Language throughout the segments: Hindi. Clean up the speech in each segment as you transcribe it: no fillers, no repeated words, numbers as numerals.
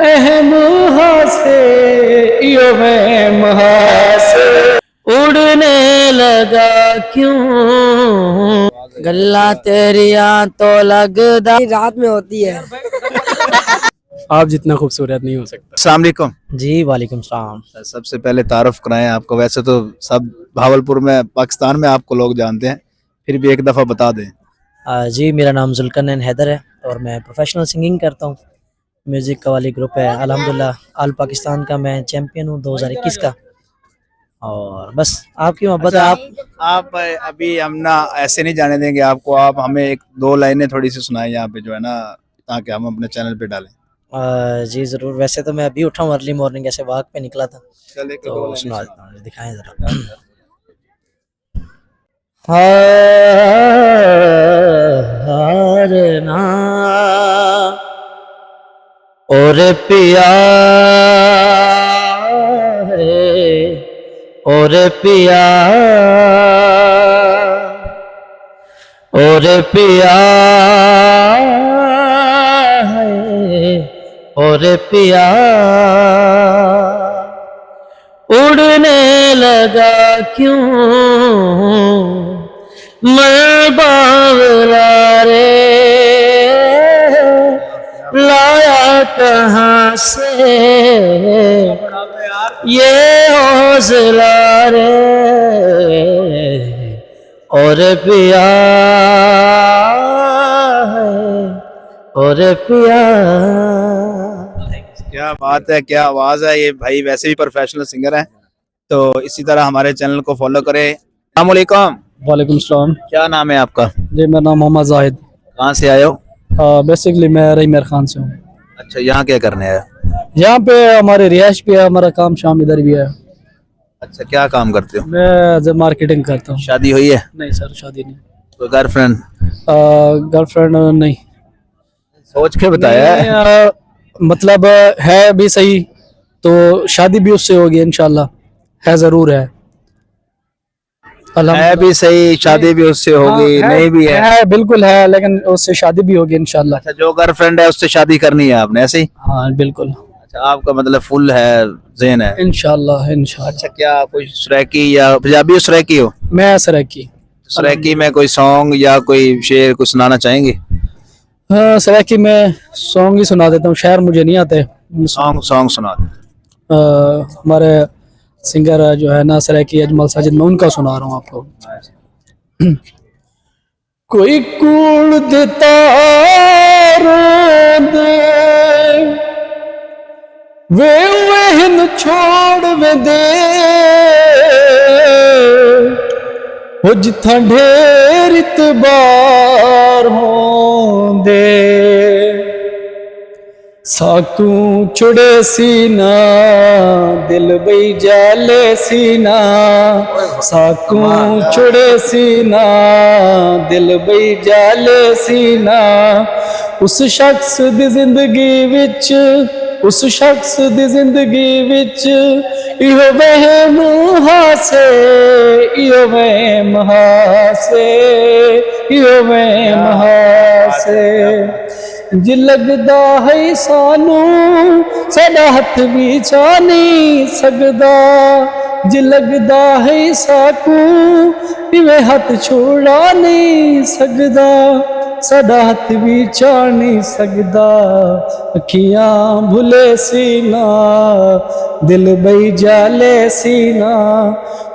अहम हासे यो मैं हासे उड़ने लगा क्यों गल्ला तेरिया तो लगदा रात में होती है। आप जितना खूबसूरत नहीं हो सकता। अस्सलाम वालेकुम जी वालेकुम सलाम। सबसे पहले तारुफ कराएं आपको। वैसे तो सब भावलपुर में पाकिस्तान में आपको लोग जानते हैं, फिर भी एक दफ़ा बता दें। जी मेरा नाम जुल्करनैन हैदर है और मैं प्रोफेशनल सिंगिंग करता हूँ। म्यूज़िक का वाली ग्रुप है अल्हम्दुलिल्लाह, ऑल पाकिस्तान का मैं चैम्पियन हूँ 2021 का। और बस आपकी मोहब्बत है। आप अभी हम ना ऐसे नहीं जाने देंगे आपको। आप हमें एक दो लाइनें थोड़ी सी सुनाएं यहाँ पे, जो है ना, ताकि हम अपने चैनल पे डालें। जी ज़रूर। वैसे तो मैं अभी उठा हूँ, अर्ली मॉर्निंग ऐसे वॉक पे निकला था, चल एक दो तो लाइनें सुना सुना। देता हूँ, दिखाएं जरा। हार ना और पिया है और पिया और पिया है और पिया उड़ने लगा क्यों मैं बावला रे लाया कहाँ से ये हौसला रे और पिया है और पिया। क्या बात है, क्या आवाज़ है। ये भाई वैसे भी प्रोफेशनल सिंगर है, तो इसी तरह हमारे चैनल को फॉलो करें। अस्सलाम वालेकुम। वालेकुम सलाम। क्या नाम है आपका? जी मेरा नाम मोहम्मद जाहिद। कहाँ से आए हो? बेसिकली मैं रहीमर खान से हूँ। अच्छा, यहाँ क्या करने आए हो? यहाँ पे हमारी रिहाइश भी है, हमारा काम शाम इधर भी है। अच्छा, क्या काम करते हो? मैं एज ए मार्केटिंग करता हूँ। शादी हुई है? नहीं सर, शादी नहीं। कोई गर्लफ्रेंड? गर्लफ्रेंड नहीं। सोच के बताया है? नहीं, मतलब है भी सही तो शादी भी उससे होगी इंशाल्लाह, है ज़रूर है। है भी सही, शादी भी उससे होगी। नहीं भी है? बिल्कुल है, लेकिन उससे शादी भी होगी इंशाल्लाह। अच्छा, जो गर्लफ्रेंड है उससे शादी करनी है आपने, ऐसे ही? हाँ बिल्कुल। अच्छा, आपका मतलब फुल है, ज़हन है। इंशाल्लाह इंशाल्लाह। अच्छा, क्या कोई सराइकी या पंजाबी सराइकी हो? मैं सराइकी। सराइकी में कोई सॉन्ग या कोई शेर कुछ सुनाना चाहेंगे? हाँ सराइकी में सॉन्ग ही सुना देता हूँ, शायर मुझे नहीं आते। सॉन्ग सॉन्ग सुना दो। हमारे सिंगर जो है ना सराइकी अजमल साजिद, मैं उनका सुना रहा हूँ आपको। कोई कूड़ देता दे वे वहन छोड़ वे दे वो जिथा ढेर इतबार होंदे साकू चुड़े सीना दिल बई जाले सीना साकू चुड़े सीना दिल बई जाले सीना उस शख्स दी जिंदगी विच उस शख्स दी जिंदगी विच इहो वहम हासे इहो वहम हासे इहो वहम हासे जी लगदा है सानू साडा हथ भी चा नहीं सकदा जी लगदा है साकू इवें हाथ छोड़ा नहीं सकदा साडा हथ भी चा नहीं सकदा अखियां भुले सीना दिल बई जाले सीना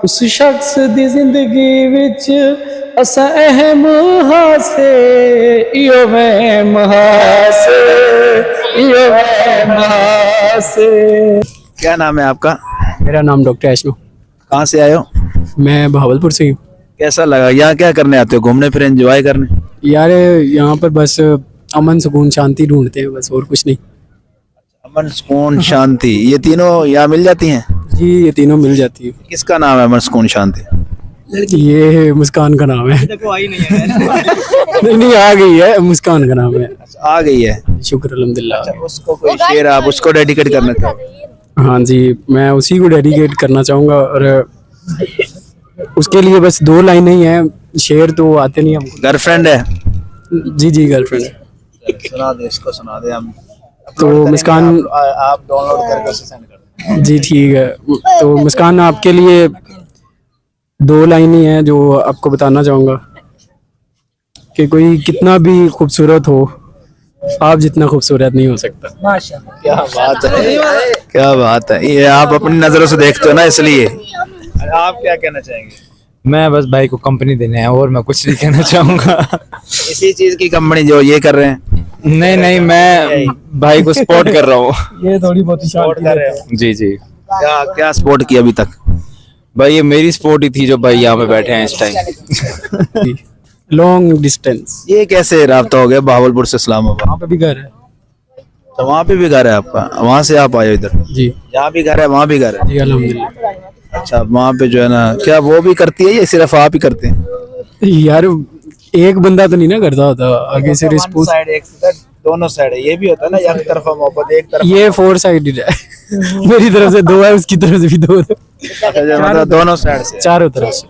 उस शख्स दी जिंदगी विच असा अहम हासे इयो वहम हासे इयो वहम हासे। क्या नाम है आपका? मेरा नाम डॉक्टर ऐशनो। कहाँ से आए हो? मैं भावलपुर से हूँ। कैसा लगा? यहाँ क्या करने आते हो? घूमने फिर एंजॉय करने? यार यहाँ पर बस अमन सुकून शांति ढूंढते हैं, बस और कुछ नहीं। अमन सुकून शांति, ये तीनों यहाँ मिल जाती हैं? जी ये तीनों मिल जाती है। किसका नाम है अमन सुकून शांति? ये मुस्कान का नाम है। नहीं नहीं आ गई है, मुस्कान का नाम है। आ गई है, शुक्र अल्हम्दुलिल्लाह। उसको कोई शेर आप उसको डेडिकेट करना चाहो? हाँ जी, मैं उसी को डेडिकेट करना चाहूँगा और उसके लिए बस दो लाइनें ही हैं, शेर तो आते नहीं हमको। गर्लफ्रेंड है? जी जी गर्लफ्रेंड है। सुना दे, इसको सुना दे। हम तो मुस्कान आप डाउनलोड करके उसे सेंड कर दो। जी ठीक है। तो मुस्कान आपके लिए 2 लाइन ही हैं जो आपको बताना चाहूँगा कि कोई कितना भी खूबसूरत हो, आप जितना खूबसूरत नहीं हो सकता। माशाल्लाह। क्या बात है, क्या बात है। ये आप अपनी नजरों से देखते हो ना, इसलिए आप क्या कहना चाहेंगे? मैं बस भाई को कंपनी देने है और मैं कुछ नहीं कहना चाहूंगा। इसी चीज की कंपनी जो ये कर रहे हैं, नहीं नहीं, मैं भाई को सपोर्ट कर रहा हूँ। ये थोड़ी बहुत सपोर्ट कर रहे हो। जी जी क्या क्या सपोर्ट किया अभी तक? भाई, ये मेरी सपोर्ट ही थी जो भाई यहाँ पे बैठे हैं इस टाइम। Long distance. ये कैसे राब्ता हो गया भावलपुर से इस्लामाबाद? वहाँ पे भी घर है। तो वहाँ पे भी घर है आपका, वहाँ से आप आए हो इधर? जी यहाँ भी घर है, वहाँ भी घर है? जी अल्हम्दुलिल्लाह। अच्छा, वहाँ पे जो है ना, क्या वो भी करती है या सिर्फ आप ही करते हैं? यार एक बंदा तो नहीं ना करता होता, आगे से रिस्पूस। साइड एक दोनों साइड है, ये भी होता है ना, एक तरफा मोहब्बत एक तरफ। ये 4 साइडेड है। मेरी तरफ से 2 है, उसकी तरफ से भी 2 है, मतलब दोनों साइड से। चारों तरफ से।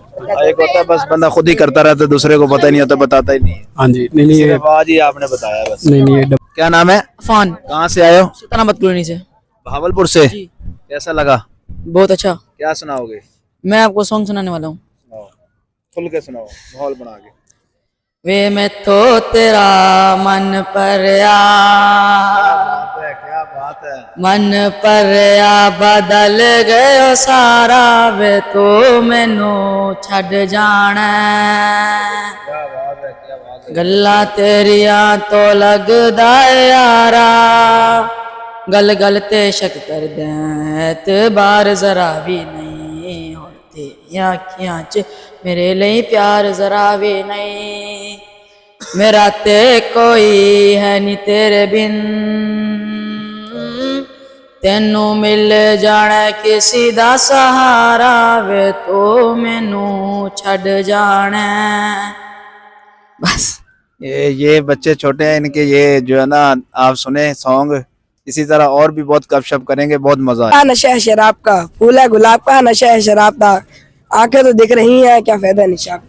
एक होता है बस बंदा खुद ही करता रहता है, दूसरे को पता ही नहीं होता, बताता ही नहीं है। हाँ जी। नहीं नहीं ये सिर्फ आज ही आपने बताया बस। नहीं नहीं ये क्या नाम है? फान कहाँ से आए हो? सुल्तानाबाद कॉलोनी से। भावलपुर से। कैसा लगा? बहुत अच्छा। क्या सुनाओगे? मैं आपको सॉन्ग सुनाने वाला हूँ। खुल के सुनाओ, माहौल बना के। वे मैं तो तेरा मन परया, क्या बात है। मन परया बदल गयो सारा, वे तो मैनू छड़ जाना। गल्ला तेरिया तो लगदा है यारा, गल गल ते शक कर दे एतबार जरा भी नहीं होते, अखियां च मेरे लिए प्यार जरा भी नहीं। मेरा ते कोई है नी तेरे बिन, तेनू मिल जाना किसी दा सहारा, वे तो मैनू छड़ जाना। बस ये बच्चे छोटे हैं, इनके ये जो है ना, आप सुने सॉन्ग, इसी तरह और भी बहुत गपशप करेंगे, बहुत मजा है। नशा है शराब का, फूल है गुलाब का, नशा है शराब का, आंखें तो दिख रही हैं, क्या फायदा है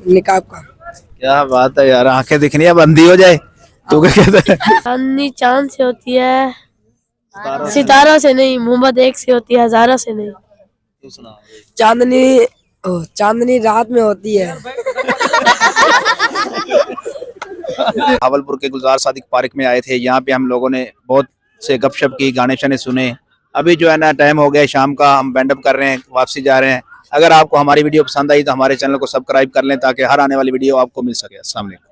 निकाब का। क्या बात है यार, आंखें दिखनी है, बंदी हो जाए तो क्या कहता है? चांदनी चांद से होती है, सितारों से नहीं, मोहब्बत एक से होती है, हजारों से नहीं। चांदनी रात में होती है। भावलपुर के गुलजार सादिक पार्क में आए थे, यहाँ पे हम लोगों ने बहुत से गपशप की, गाने शाने सुने। अभी जो है ना टाइम हो गया शाम का, हम बैंड अप कर रहे हैं, वापसी जा रहे हैं। अगर आपको हमारी वीडियो पसंद आई तो हमारे चैनल को सब्सक्राइब कर लें ताकि हर आने वाली वीडियो आपको मिल सके। अस्सलाम वालेकुम।